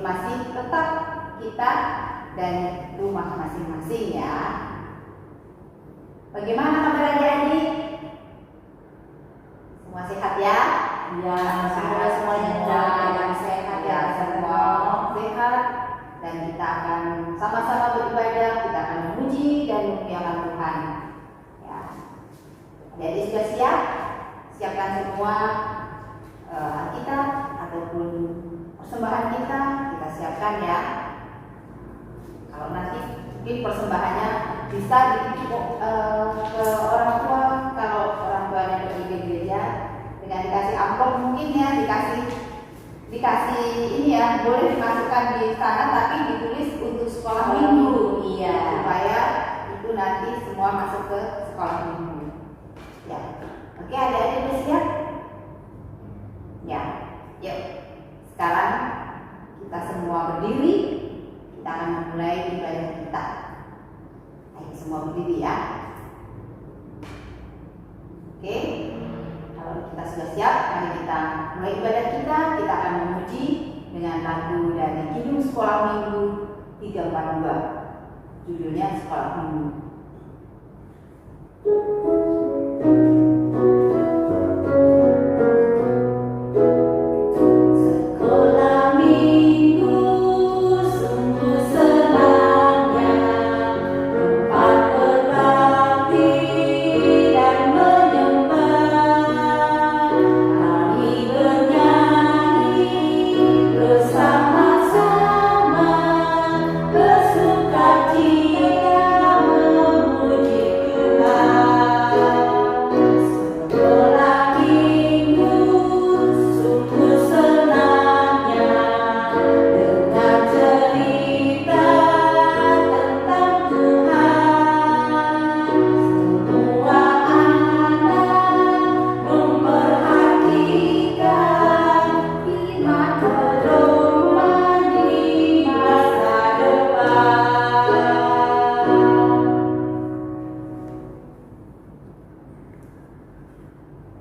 masih tetap kita dan rumah masing-masing ya. Bagaimana kabar adik-adik? Semua sehat ya? Ya, semuanya sehat ya, semua sehat. Dan kita akan sama-sama beribadah, kita akan memuji dan memuliakan Tuhan. Ya, adik-adik sudah siap? Siapkan semua Alkitab ataupun persembahan kita siapkan ya. Kalau nanti mungkin persembahannya bisa dititip ke orang tua, kalau orang tuanya pergi ke gereja, dengan dikasih amplop mungkin ya, dikasih ini ya, boleh dimasukkan di sana tapi ditulis untuk sekolah minggu, iya, supaya itu nanti semua masuk ke sekolah minggu. Ya, oke, adik-adik udah siap? Ya, yuk. Sekarang kita semua berdiri, kita akan memulai ibadah kita. Ayo semua berdiri ya. Oke, kalau kita sudah siap, mari kita mulai ibadah kita. Kita akan memuji dengan lagu dari Kidung Sekolah Minggu 342. Judulnya Sekolah Minggu.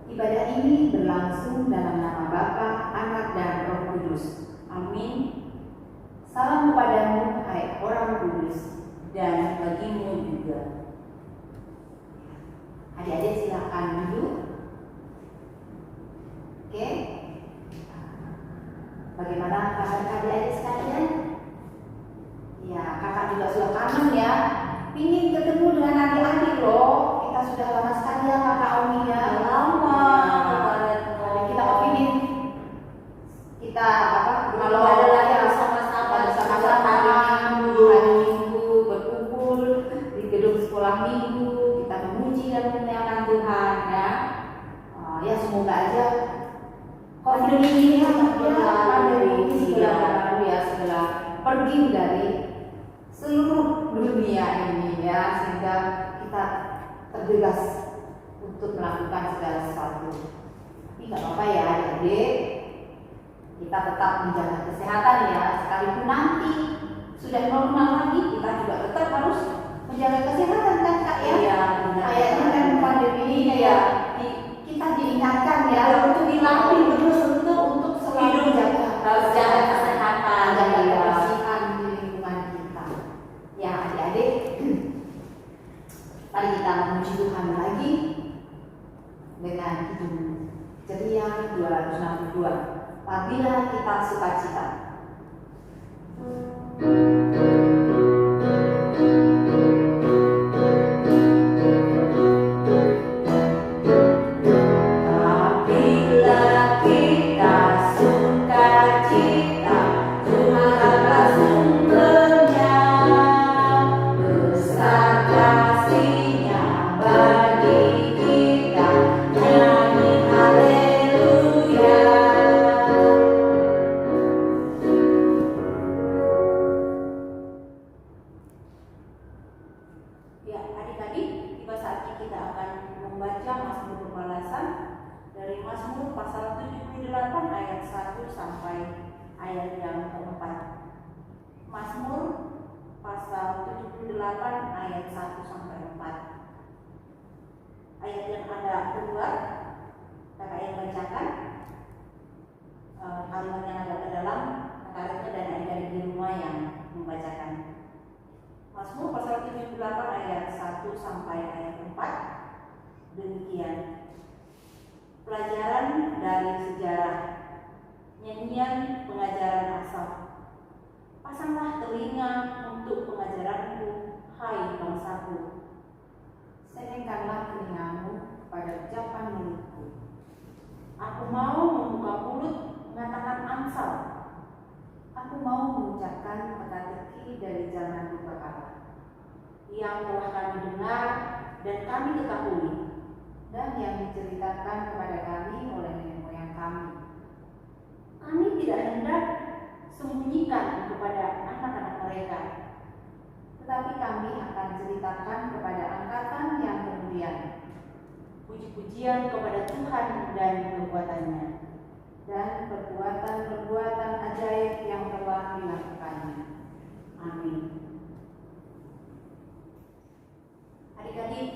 Ibadah ini berlangsung dalam nama Bapa, Anak, dan Roh Kudus. Amin. Salam kepadamu, hai orang kudus, dan bagimu juga. Adik-adik silakan duduk. Oke. Bagaimana kabar adik-adik sekalian? Ya, kakak juga sudah kangen ya. Ingin ketemu dengan adik-adik loh. Kita sudah lama sekali ya kakak Omi ya. Lama. Kita kepingin kita kalau ada lagi bersama-sama hari Minggu berkumpul di gedung sekolah minggu, kita memuji dan memuliakan Tuhan ya. Ya semoga aja COVID ini segera berlalu ya, segera pergi dari seluruh dunia ini ya, sehingga kita terbebas untuk melakukan segala sesuatu. Tapi nggak apa-apa ya adik-adik, kita tetap menjaga kesehatan ya. Sekalipun nanti sudah normal lagi, kita juga tetap harus menjaga kesehatan kan kak ya. Iya, kayaknya kan pandemi ini ya kita diingatkan ya untuk dilatih terus untuk selalu harus jaga kesehatan, jaga kebersihan di lingkungan kita. Ya adik-adik, mari kita memuji Tuhan lagi dengan Kidung Ceria 262. Apabila kita sukacita. Mazmur pasal 78 ayat 1 sampai 4. Ayat yang ada keluar, kakak yang bacakan, kalimat yang agak ke dalam, kakaknya dan adik-adik kesunyian pengajaran asal. Pasanglah telinga untuk pengajaranku, hai bangsaku. Senengkanlah telingamu pada ucapan mulutku. Aku mau membuka mulut mengatakan amsal. Aku mau mengucapkan teka-teki dari jalan lupa Allah Yang telah kami dengar dan kami ketahui, dan yang diceritakan kepada kami oleh nenek moyang kami. kami tidak hendak sembunyikan kepada anak-anak mereka. Tetapi kami akan ceritakan kepada angkatan yang kemudian Puji-pujian kepada Tuhan dan kekuatannya, dan perbuatan-perbuatan ajaib yang telah dilakukannya. amin. Adik-adik,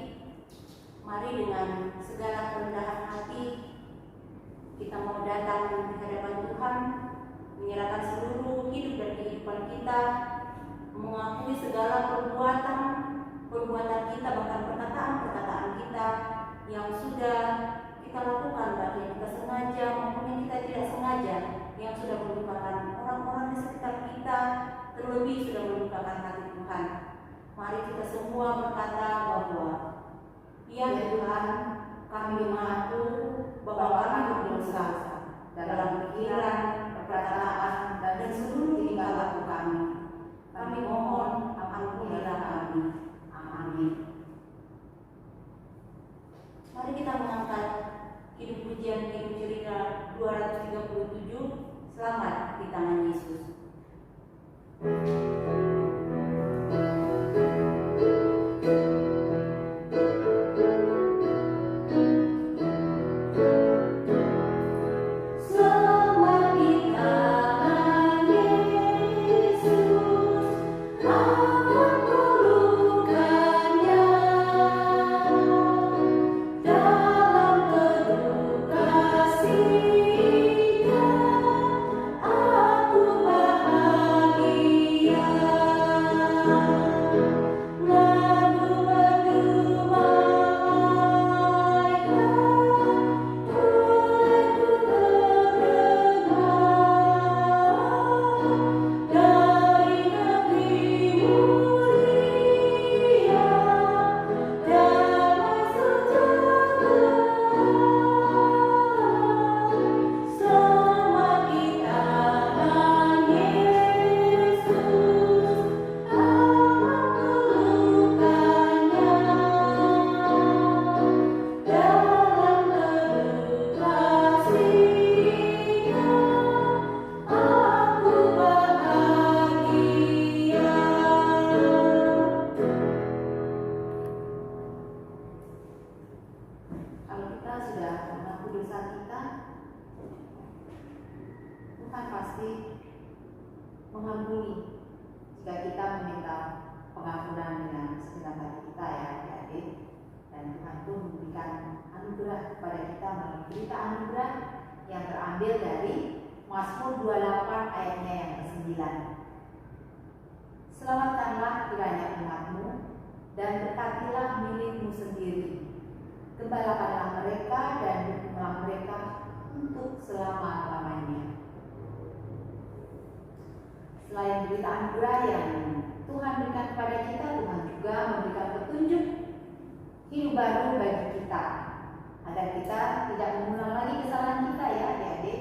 mari dengan segala kerendahan hati kita mau datang di hadapan Tuhan, menyerahkan seluruh hidup dan kehidupan kita, mengakui segala perbuatan kita, bahkan perkataan-perkataan kita yang sudah kita lakukan, baik yang kita sengaja maupun yang kita tidak sengaja, yang sudah melupakan orang-orang di sekitar kita, terlebih sudah melupakan hati Tuhan. Mari kita semua berkata bahwa ya Tuhan, kami mengaku bahwa kami berdosa dalam pikiran, perkataan, dan seluruh tingkah laku kami. Kami mohon ampunilah kami. Amin. Mari kita mengangkat hidup pujian hidup cerita 237, Selamat di Tangan Yesus. Tuhan pasti mengampuni jika kita meminta pengampunan dengan segenap hati kita, ya adik-adik. Dan Tuhan pun memberikan anugerah kepada kita melalui berita anugerah yang terambil dari Mazmur 28 ayatnya yang ke-9. Selamatkanlah kiranya umatmu dan berkatilah milikmu sendiri. Gembalakanlah mereka dan hukumlah mereka untuk selama-lamanya. Selain berita anugerah yang Tuhan berikan kepada kita, Tuhan juga memberikan petunjuk hidup baru bagi kita, agar kita tidak mengulang lagi kesalahan kita, ya adik-adik.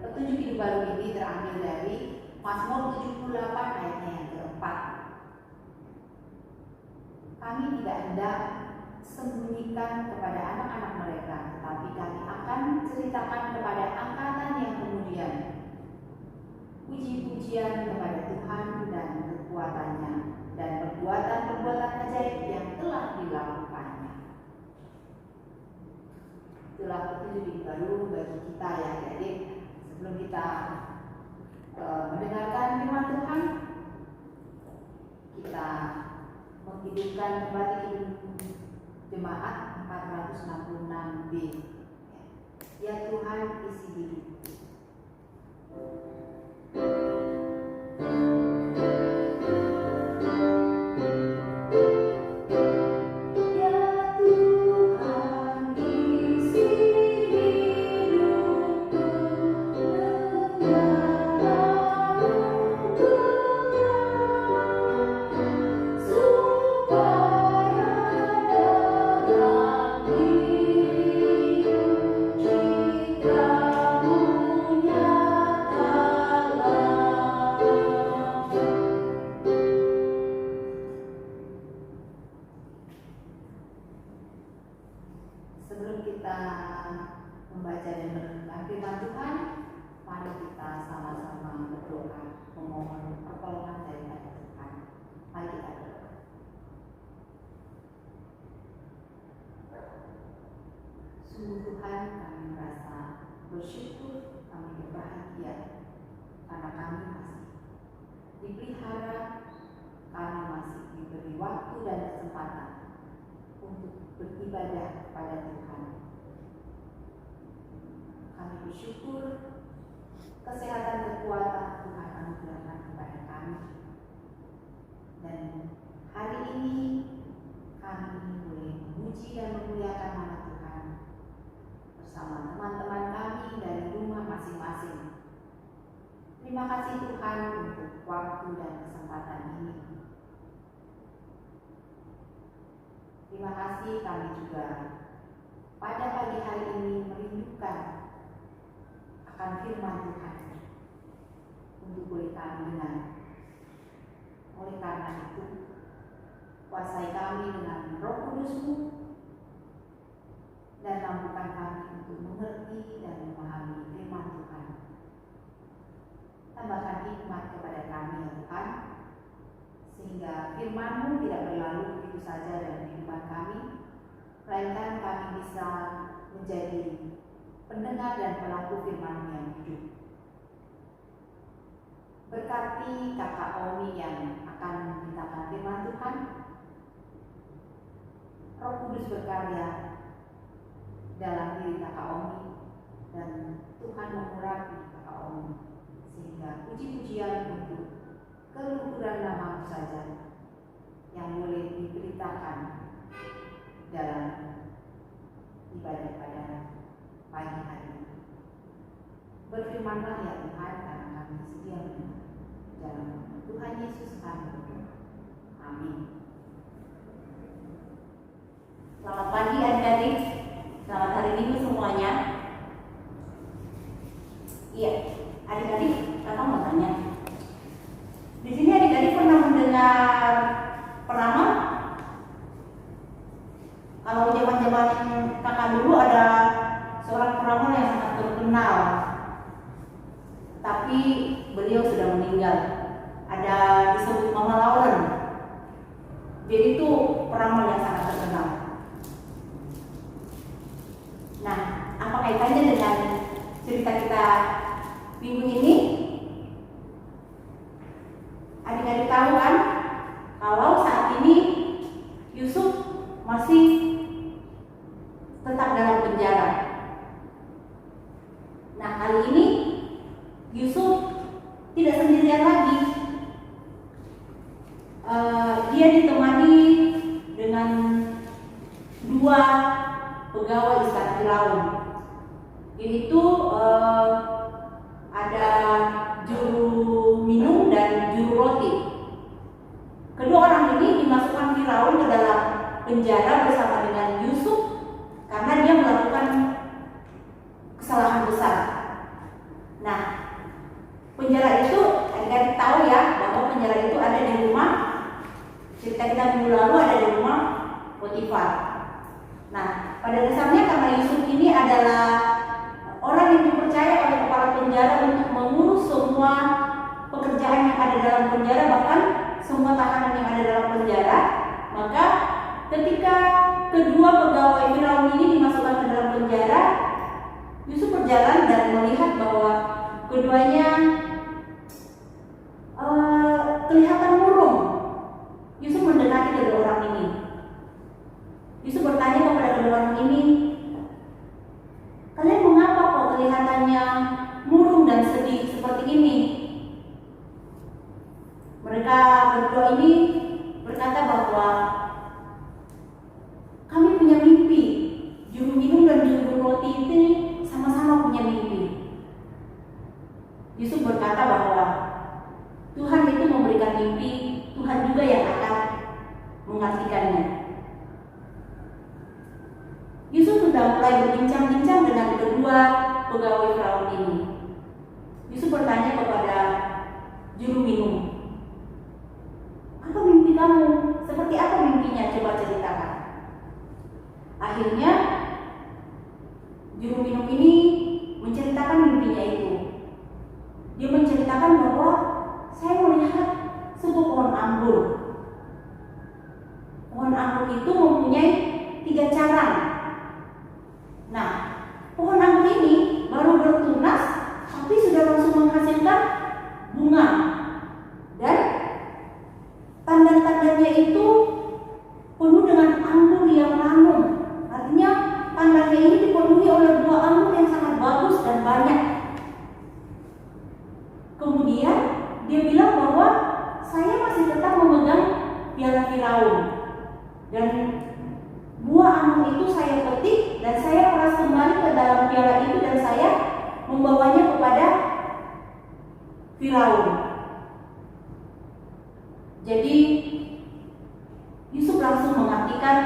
Petunjuk hidup baru ini terambil dari Mazmur 78 ayatnya yang keempat. Kami tidak hendak sembunyikan kepada anak-anak mereka, tetapi kami akan ceritakan kepada angkatan yang kemudian puji-pujian kepada Tuhan dan kekuatannya dan perbuatan-perbuatan ajaib yang telah dilakukannya. Itulah petunjuk baru bagi kita, ya adik-adik. Sebelum kita mendengarkan firman Tuhan, kita menghidupkan kembali jemaat 466B. Ya Tuhan, isi hidupku. Ya Tuhan, isi hidupku. membaca dan merenungkan firman Tuhan, mari kita sama-sama berdoa memohon pertolongan daripada Tuhan. Mari kita berdoa. Sungguh Tuhan, kami merasa bersyukur, kami berbahagia karena kami masih dipelihara, kami masih diberi waktu dan kesempatan untuk beribadah kepada Tuhan. Kami bersyukur kesehatan kekuatan Tuhan anugerahkan kepada kami. Dan hari ini kami boleh memuji dan memuliakan nama Tuhan bersama teman-teman kami dari rumah masing-masing. Terima kasih Tuhan untuk waktu dan kesempatan ini. Terima kasih kami juga pada pagi hari ini merindukan akan firman Tuhan untuk boleh kami dengar. Oleh karena itu, kuasai kami dengan Roh Kudus-Mu dan mampukan kami untuk mengerti dan memahami firman Tuhan. Tambahkan hikmat kepada kami ya Tuhan, sehingga firman-Mu tidak berlalu begitu saja dalam kehidupan kami, melainkan kami bisa menjadi pendengar dan pelaku firman-Mu yang hidup. Berkati kakak Omi yang akan memberitakan firman Tuhan. Roh Kudus berkarya dalam diri kakak Omi dan Tuhan mengurapi kakak Omi, sehingga puji-pujian untuk keluhuran nama-Mu saja yang boleh diberitakan dalam ibadah pada pagi hari ini. Berfirmanlah ya Tuhan, karena kami sedia mendengar. Dalam nama Tuhan Yesus kami berdoa. Amin. Selamat pagi adik-adik. Selamat hari Minggu semuanya. Iya, adik-adik, kakak mau tanya. Di sini adik-adik pernah mendengar peramal? Kalau zaman-zaman kakak dulu ada seorang peramal yang sangat terkenal, tapi beliau sudah meninggal. Ada disebut Mama Lauren. Jadi itu peramal yang sangat terkenal. Nah, apa kaitannya dengan cerita kita minggu ini? Adik-adik tahu kan, kalau saat ini Yusuf masih tetap dalam penjara. Nah, kali ini Yusuf tidak sendirian lagi. Dia ditemani dengan dua pegawai istana Firaun. Yaitu ada juru minum dan juru roti. Kedua orang ini dimasukkan Firaun ke dalam penjara bersama dengan Yusuf karena dia melakukan kesalahan besar. Nah, penjara itu, adik-adik tahu ya bahwa penjara itu ada di rumah, cerita kita minggu lalu ada di rumah Potifar. Nah, pada dasarnya karena Yusuf ini adalah orang yang dipercaya oleh kepala penjara untuk mengurus semua pekerjaan yang ada dalam penjara, bahkan semua tahanan yang ada dalam penjara, maka ketika kedua pegawai Firaun ini dimasukkan ke dalam penjara, Yusuf berjalan dan melihat bahwa keduanya kelihatan murung. Yusuf mendekati kedua orang ini. Yusuf bertanya kepada kedua orang ini, "Kalian mengapa kok kelihatannya murung dan sedih seperti ini?" Mereka berdua ini berkata bahwa kami punya mimpi. Juru minum dan juru roti ini sama-sama punya mimpi. Yusuf berkata bahwa Tuhan itu memberikan mimpi, Tuhan juga yang akan mengartikannya. Yusuf sudah mulai berbincang-bincang dengan kedua pegawai Firaun ini. Yusuf bertanya kepada juru minum, "Apa mimpi kamu? Seperti apa mimpinya? Coba ceritakan." Akhirnya juru minum ini menceritakan mimpinya itu. Dia menceritakan bahwa saya melihat sebuah pohon anggur. Pohon anggur itu mempunyai 3 cabang. Nah, pohon anggur ini baru bertunas, tapi sudah langsung menghasilkan bunga. Dan tanda-tandanya itu penuh dengan anggur yang lanum. Artinya tandanya ini dipenuhi oleh buah anggur yang sangat bagus dan banyak. Kemudian dia bilang bahwa saya masih tetap memegang piala Firaun. Dan buah anggur itu saya petik dan saya peras kembali ke dalam piala itu dan saya membawanya kepada Firaun. Jadi Yusuf langsung mengartikan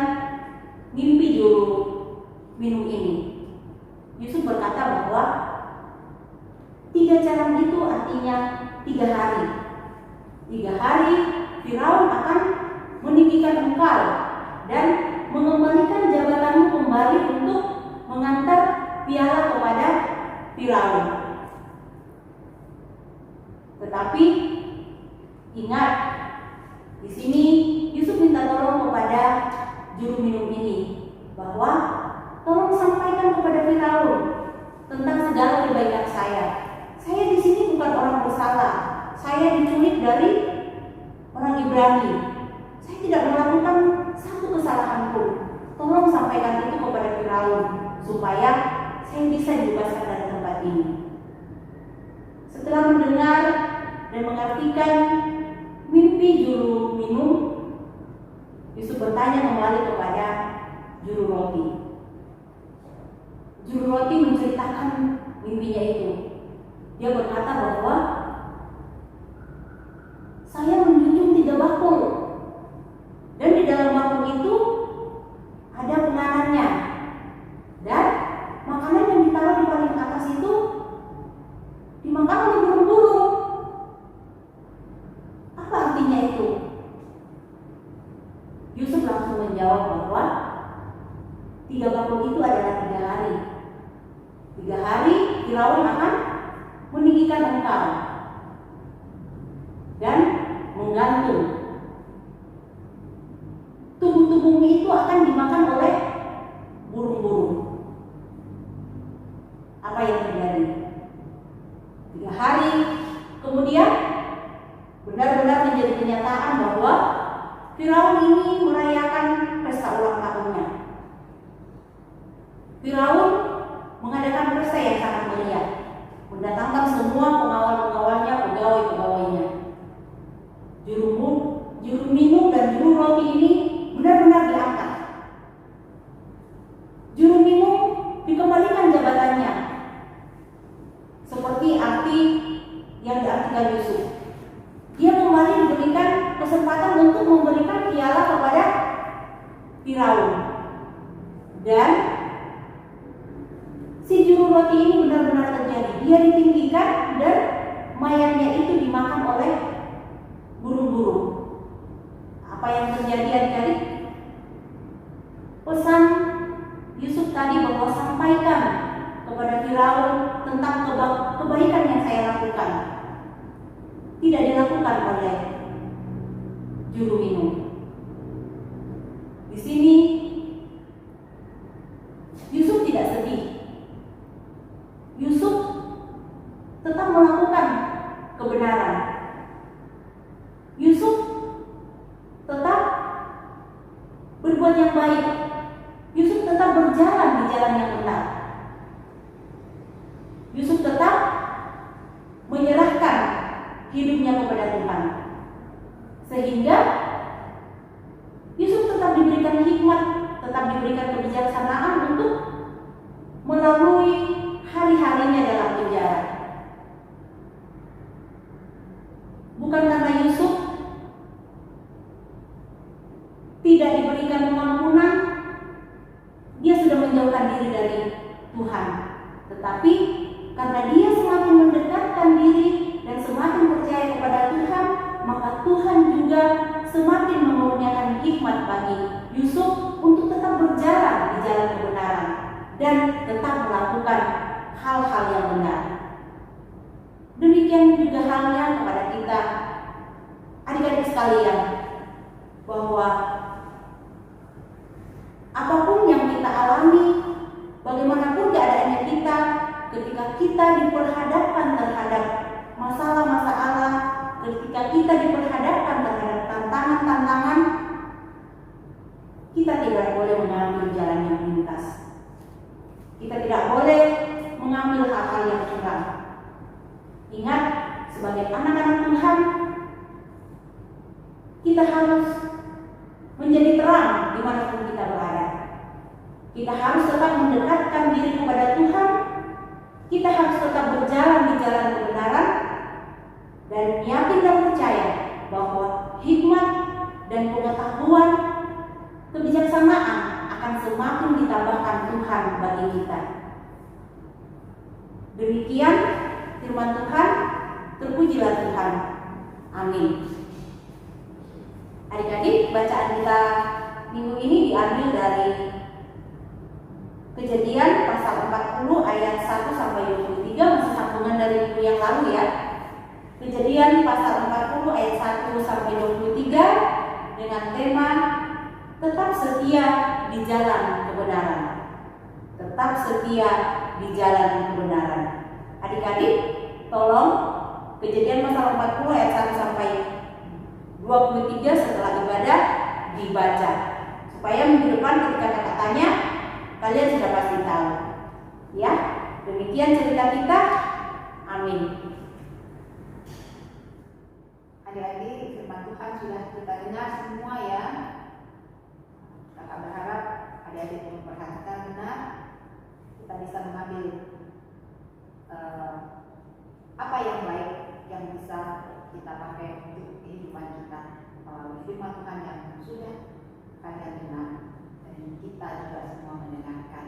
mimpi juru minum ini. Yusuf berkata bahwa 3 cabang itu artinya 3 hari. 3 hari Firaun akan meninggikan engkau dan mengembalikan jabatanmu kembali untuk mengantar piala kepada Firaun. Tetapi ingat, di sini Yusuf minta tolong kepada juru minum ini bahwa tolong sampaikan kepada Firaun tentang segala kebaikan saya. Saya di sini bukan orang bersalah. Saya diculik dari orang Ibrani. Saya tidak melakukan satu kesalahan pun. Tolong sampaikan itu kepada Firaun supaya saya bisa dibebaskan dari tempat ini. Setelah mendengar dan mengartikan mimpi juru minum, Yusuf bertanya kembali kepada juru roti. Juru roti menceritakan mimpinya itu. Dia berkata bahwa saya menjunjung 3 bakul, dan di dalam bakul itu ada penganannya, dan makanan yang ditaruh di paling atas itu dimakan oleh burung-burung. Apa artinya itu? Yusuf langsung menjawab bahwa 3 bakul itu adalah 3 hari. 3 hari Firaun akan meninggikan engkau dan menggantung. Tubuh-tubuhmu itu akan dimakan oleh burung-burung. Apa yang terjadi? 3 hari kemudian benar-benar menjadi kenyataan bahwa Firaun ini merayakan pesta ulang tahunnya. Firaun mengadakan pesta yang sangat meriah, mendatangkan semua pengawal-pengawalnya, pegawai-pegawainya. Juru minum dan juru roti ini benar-benar diangkat. Juru minum dikembalikan jabatannya, seperti arti yang diartikan Yusuf. Dia kembali diberikan kesempatan untuk memberikan piala kepada Firaun. Dan si juru roti ini benar-benar terjadi. Dia ditinggikan dan mayatnya itu dimakan oleh burung-burung. Apa yang terjadi adik-adik? Pesan Yusuf tadi bahwa sampaikan kepada Firaun tentang kebaikan yang saya lakukan tidak dilakukan oleh juru minum. Di sini Yusuf tidak sedih. Yusuf tetap melakukan kebenaran. Yusuf tetap berbuat yang baik. Yusuf tetap berjalan di jalan yang benar. Yusuf tetap menyerahkan hidupnya kepada Tuhan, sehingga Yusuf tetap diberikan hikmat, tetap diberikan kebijaksanaan untuk melalui hari-harinya dalam penjara. Bukan karena Yusuf tidak diberikan pengampunan, dia sudah menjauhkan diri dari Tuhan, tetapi karena dia semakin mendekatkan diri dan semakin percaya kepada Tuhan, maka Tuhan juga semakin menurunkan hikmat bagi Yusuf untuk tetap berjalan di jalan kebenaran dan tetap melakukan melakukan hal-hal yang benar. Demikian juga halnya kepada kita, adik-adik sekalian, bahwa apapun yang kita alami, bagaimanapun keadaannya kita, ketika kita diperhadapkan terhadap masalah-masalah, ketika kita diperhadapkan terhadap tantangan-tantangan, kita tidak boleh mengambil jalan yang pintas. Kita tidak boleh mengambil hal-hal yang curang. Ingat, sebagai anak-anak Tuhan, kita harus menjadi terang dimanapun kita berada. Kita harus tetap mendekatkan diri kepada Tuhan. Kita harus tetap berjalan di jalan kebenaran dan yakin dan percaya bahwa hikmat dan pengetahuan, kebijaksanaan akan semakin ditambahkan Tuhan bagi kita. Demikian firman Tuhan, terpujilah Tuhan. Amin. Adik-adik, bacaan kita minggu ini diambil dari Kejadian pasal 40 ayat 1 sampai 23, masih sambungan dari minggu yang lalu ya. Kejadian pasal 40 ayat 1 sampai 23 dengan tema tetap setia di jalan kebenaran. Tetap setia di jalan kebenaran. Adik-adik, tolong Kejadian pasal 40 ayat 1 sampai 23 setelah ibadah dibaca, supaya minggu depan ketika kakak tanya, kalian sudah pasti tahu. Ya, demikian cerita kita. Amin. Adik-adik, firman Tuhan sudah kita dengar semua ya. Kakak berharap adik-adik memperhatikan benar, kita bisa mengambil apa yang baik yang bisa kita pakai untuk kehidupan kita melalui firman Tuhan yang sudah kalian dengar dan kita juga semua mendengarkan.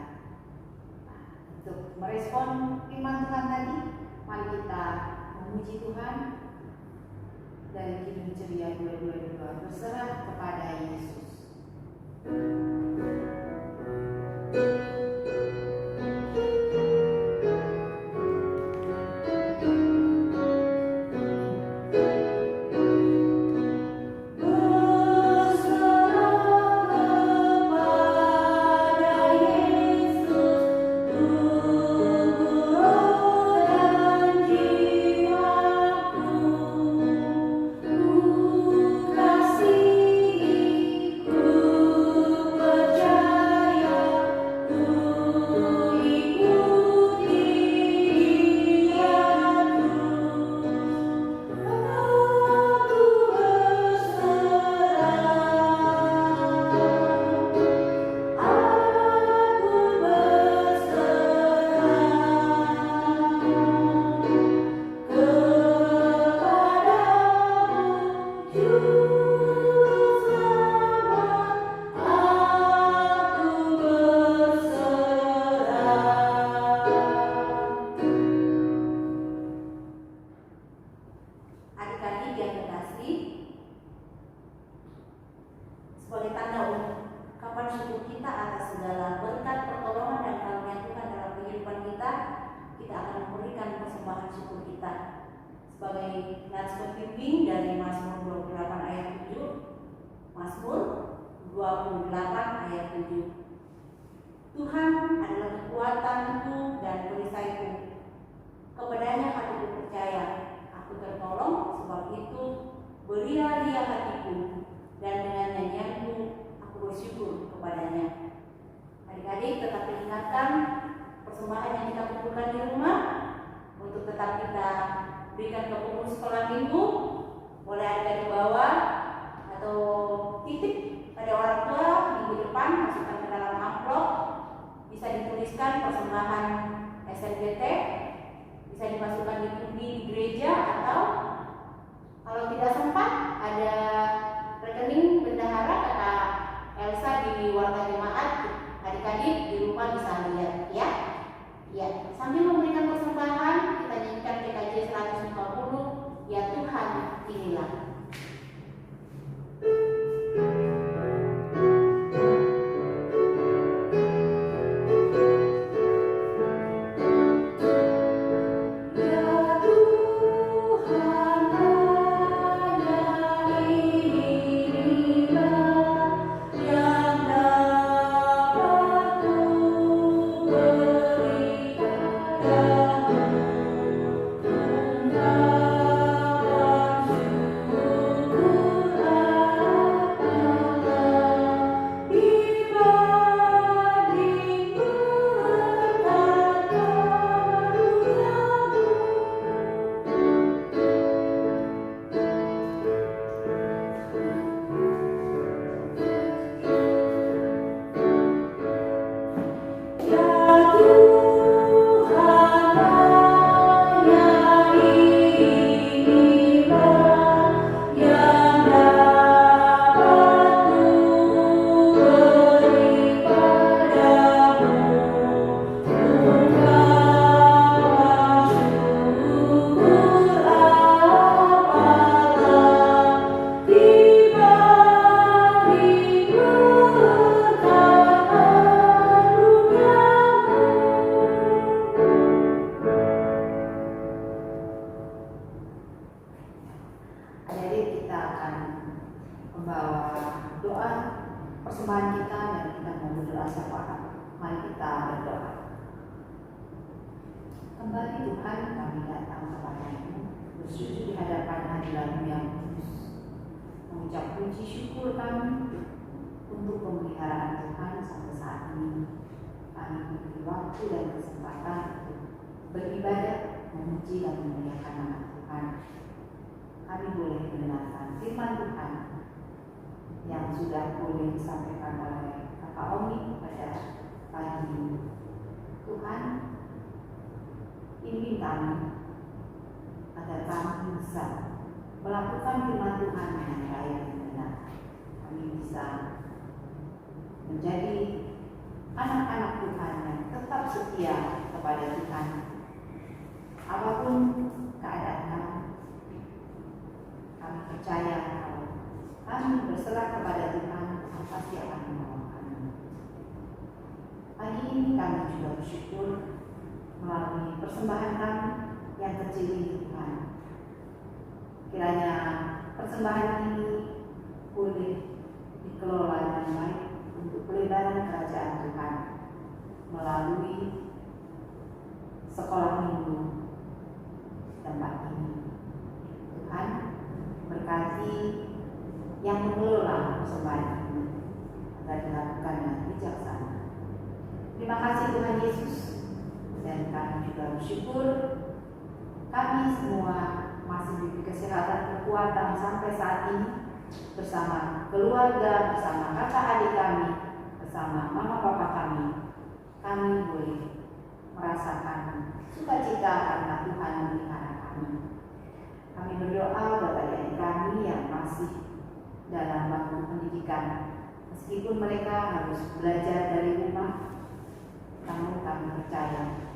Nah, untuk merespon firman Tuhan tadi, mari kita memuji Tuhan dari Kidung Ceria 222, berserah kepada Yesus. Sebagai nats pembimbing dari Mazmur 28 ayat 7, Mazmur 28 ayat 7. Tuhan adalah kekuatanku dan perisaiku, kepadanya hatiku percaya, aku tertolong, sebab itu berilah dia hatiku, dan dengan nyanyianku aku bersyukur kepadanya. Adik-adik, tetap diingatkan persembahan yang kita kumpulkan di rumah untuk tetap kita berikan ke pengurus sekolah minggu, boleh ada di bawah atau titip pada orang tua minggu depan, masukkan ke dalam amplop, bisa dituliskan persembahan SNBT, bisa dimasukkan di undi di gereja, atau kalau tidak sempat ada rekening bendahara kata Elsa di warta jemaat, adik-adik di rumah bisa lihat ya. Ya, sambil memberikan persembahan, kita nyanyikan PKJ 150, ya Tuhan inilah. Tuhan, kami datang kepada-Mu, bersujud di hadapan hadirat-Mu yang kudus, mengucap puji syukur kami untuk pemeliharaan Tuhan sampai saat ini. Kami diberi waktu dan kesempatan untuk beribadah, memuji dan memuliakan nama Tuhan. Kami boleh mendengarkan firman Tuhan yang sudah boleh disampaikan oleh Kakak Omi pada pagi ini. Tuhan, pimpin kami agar kami bisa melakukan firman Tuhan dengan baik dan benar. Kami bisa menjadi anak-anak Tuhan yang tetap setia kepada Tuhan. Apapun keadaan kami percaya kalau kami berserah kepada Tuhan, Tuhan pasti akan menolong kami. Pagi ini kami juga bersyukur melalui persembahan kami yang kecil ini Tuhan. Kiranya persembahan ini boleh dikelola dengan baik untuk pelebaran kerajaan Tuhan melalui sekolah minggu tempat ini. Tuhan berkati yang mengelola persembahan ini agar dilakukan dengan bijaksana. Terima kasih Tuhan Yesus, dan kami juga bersyukur kami semua masih diberi kesehatan kekuatan sampai saat ini bersama keluarga, bersama kakak adik kami, bersama mama papa kami. Kami boleh merasakan sukacita karena Tuhan memelihara kami. Kami berdoa buat adik-adik kami yang masih dalam waktu pendidikan, meskipun mereka harus belajar dari rumah, namun kami percaya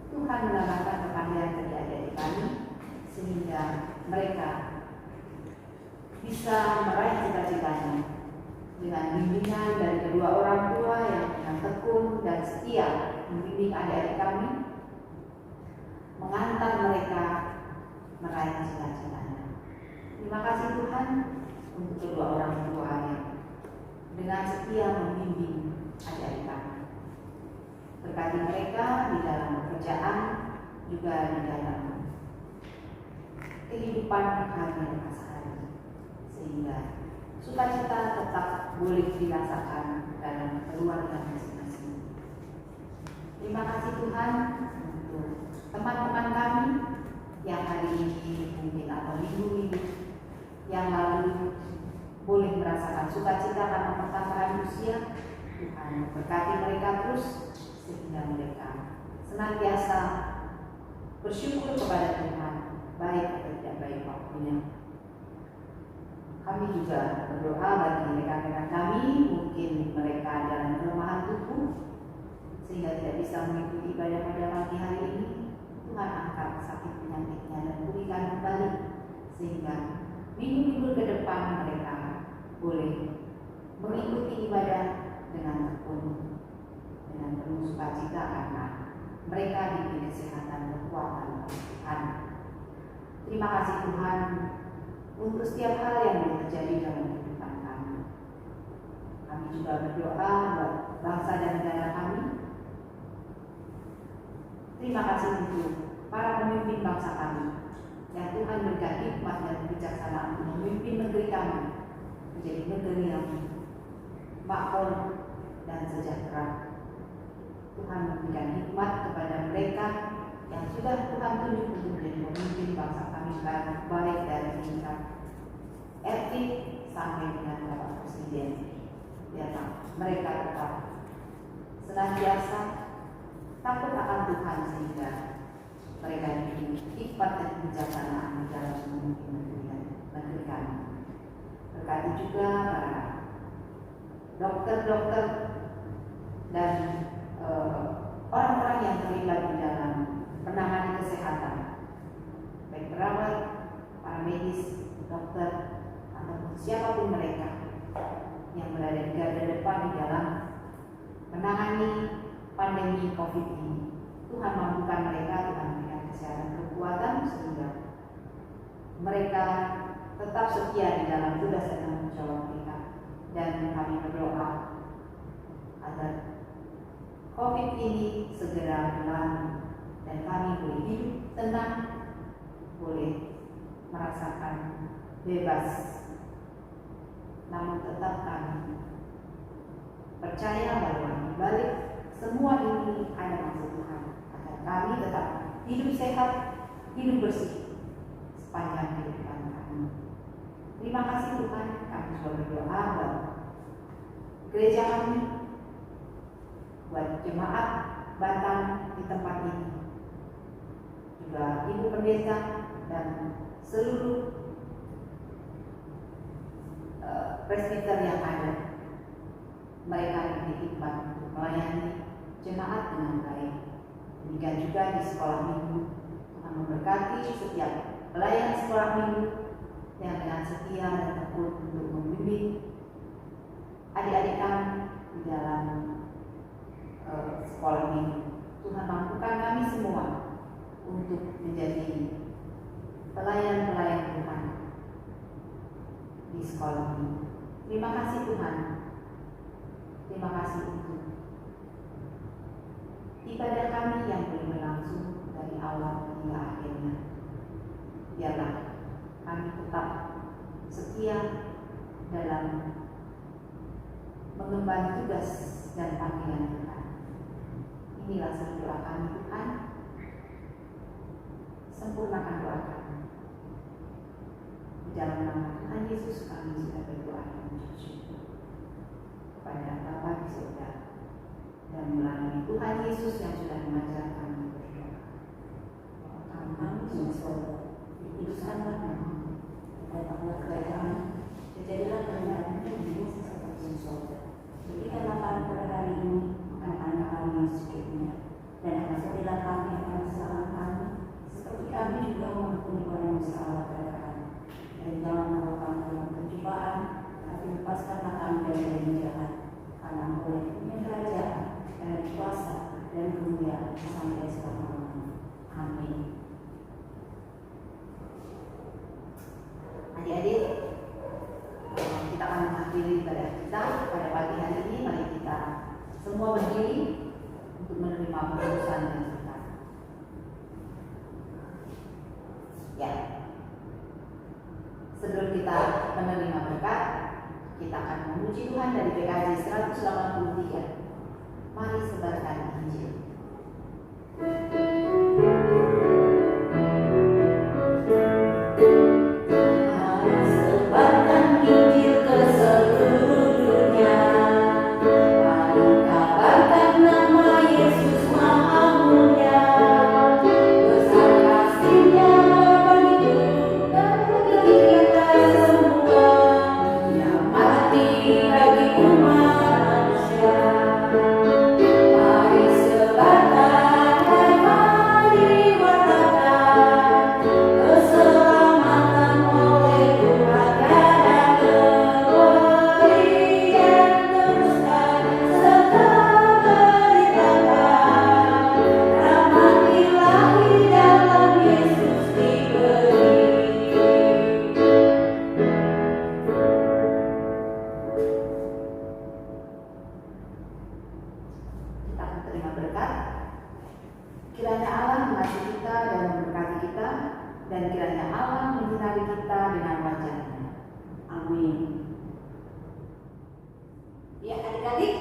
Tuhan menambahkan kepandaian bagi adik-adik kami sehingga mereka bisa meraih cita-citanya dengan bimbingan dari kedua orang tua yang tekun dan setia membimbing adik-adik kami, mengantar mereka meraih cita-citanya. Terima kasih Tuhan untuk kedua orang tua yang dengan setia membimbing adik-adik kami. Berkati mereka di dalam pekerjaan, juga di dalam kehidupan hari-hari sehari, sehingga sukacita tetap boleh dirasakan dalam keluarga masing-masing. Terima kasih Tuhan untuk teman-teman kami yang hari ini mungkin atau minggu-minggu yang lalu boleh merasakan sukacita karena pertambahan usia. Tuhan berkati mereka terus sehingga mereka senantiasa bersyukur kepada Tuhan, baik atau tidak baik waktunya. Kami juga berdoa bagi rekan-rekan kami, mungkin mereka dalam kelemahan tubuh sehingga tidak bisa mengikuti ibadah pada pagi hari ini. Tuhan angkat sakit penyakitnya dan pulihkan kembali sehingga minggu-minggu ke depan mereka boleh mengikuti ibadah dengan tekun, dengan penuh sukacita karena mereka diberi kesehatan kekuatan oleh Tuhan. Terima kasih Tuhan untuk setiap hal yang boleh terjadi dalam kehidupan kami. Kami juga berdoa buat bangsa dan negara kami. Terima kasih untuk para pemimpin bangsa kami yang Tuhan berikan hikmat dan kebijaksanaan untuk memimpin negeri kami menjadi negeri yang makmur dan sejahtera. Tuhan memberikan hikmat kepada mereka yang sudah Tuhan tunjuk untuk menjadi pemimpin bangsa kami, baik dari tingkat RT sampai dengan Bapak Presiden. Biarlah mereka tetap senantiasa takut akan Tuhan sehingga mereka diberi hikmat dan kebijaksanaan di dalam memimpin negeri kami. Berkati juga para dokter-dokter dan orang-orang yang terlibat di dalam penanganan kesehatan, baik perawat, para medis, dokter, atau siapapun mereka yang berada di garda depan di dalam menangani pandemi COVID ini. Tuhan mampukan mereka, Tuhan berikan kesehatan kekuatan sehingga mereka tetap setia di dalam tugas dan tanggung jawab mereka. Dan kami berdoa agar COVID ini segera berlalu dan kami boleh hidup tenang, boleh merasakan bebas. Namun tetap kami percaya bahwa di balik semua ini ada maksud Tuhan, agar kami tetap hidup sehat, hidup bersih sepanjang kehidupan kami. Terima kasih Tuhan, kami sudah berdoa buat gereja kami, buat jemaat Batam di tempat ini, juga Ibu Pendeta dan seluruh presbiter yang ada. Mereka dititipkan untuk melayani jemaat dengan baik. Demikian juga di sekolah minggu, Tuhan memberkati setiap pelayan sekolah minggu yang dengan setia dan tekun untuk membimbing adik-adik kami di dalam sekolah minggu. Tuhan mampukan kami semua untuk menjadi pelayan-pelayan Tuhan di sekolah minggu. Terima kasih Tuhan. Terima kasih untuk ibadah kami yang boleh berlangsung dari awal hingga akhirnya. Biarlah kami tetap setia dalam mengemban tugas dan panggilan Tuhan. Inilah seluruh doa kami Tuhan. Sempurnakan doa kami. Di dalam nama Tuhan Yesus kami sudah berdoa dan bersyukur kepada Bapa di surga, dan melalui Tuhan Yesus yang sudah mengajar kami berdoa. Kami di surga, dikuduskanlah namamu, datanglah kerajaan, terjadilah kehendakmu di bumi seperti di surga. Berikanlah kami pada hari ini makanan kami yang secukupnya, dan ampunilah kami akan kesalahan kami, seperti kami juga mengampuni orang yang bersalah kepada kami. Dan jangan membawa kami dalam pencobaan, tapi lepaskanlah kami dari yang jahat. Karena oleh punya kerajaan dan kuasa dan kemuliaan sampai selama-lamanya. Amin. Adik-adik, kita akan mengakhiri ibadah kita pada pagi hari ini. Mari kita semua berdiri untuk menerima putusan dari kita. Ya, sebelum kita menerima berkat, kita akan memuji Tuhan dari PKJ 183. Mari sebarkan Injil. Kiranya Allah mengasihi kita dan memberkati kita, dan kiranya Allah menyinari kita dengan wajah-Nya. Amin. Ya adik-adik,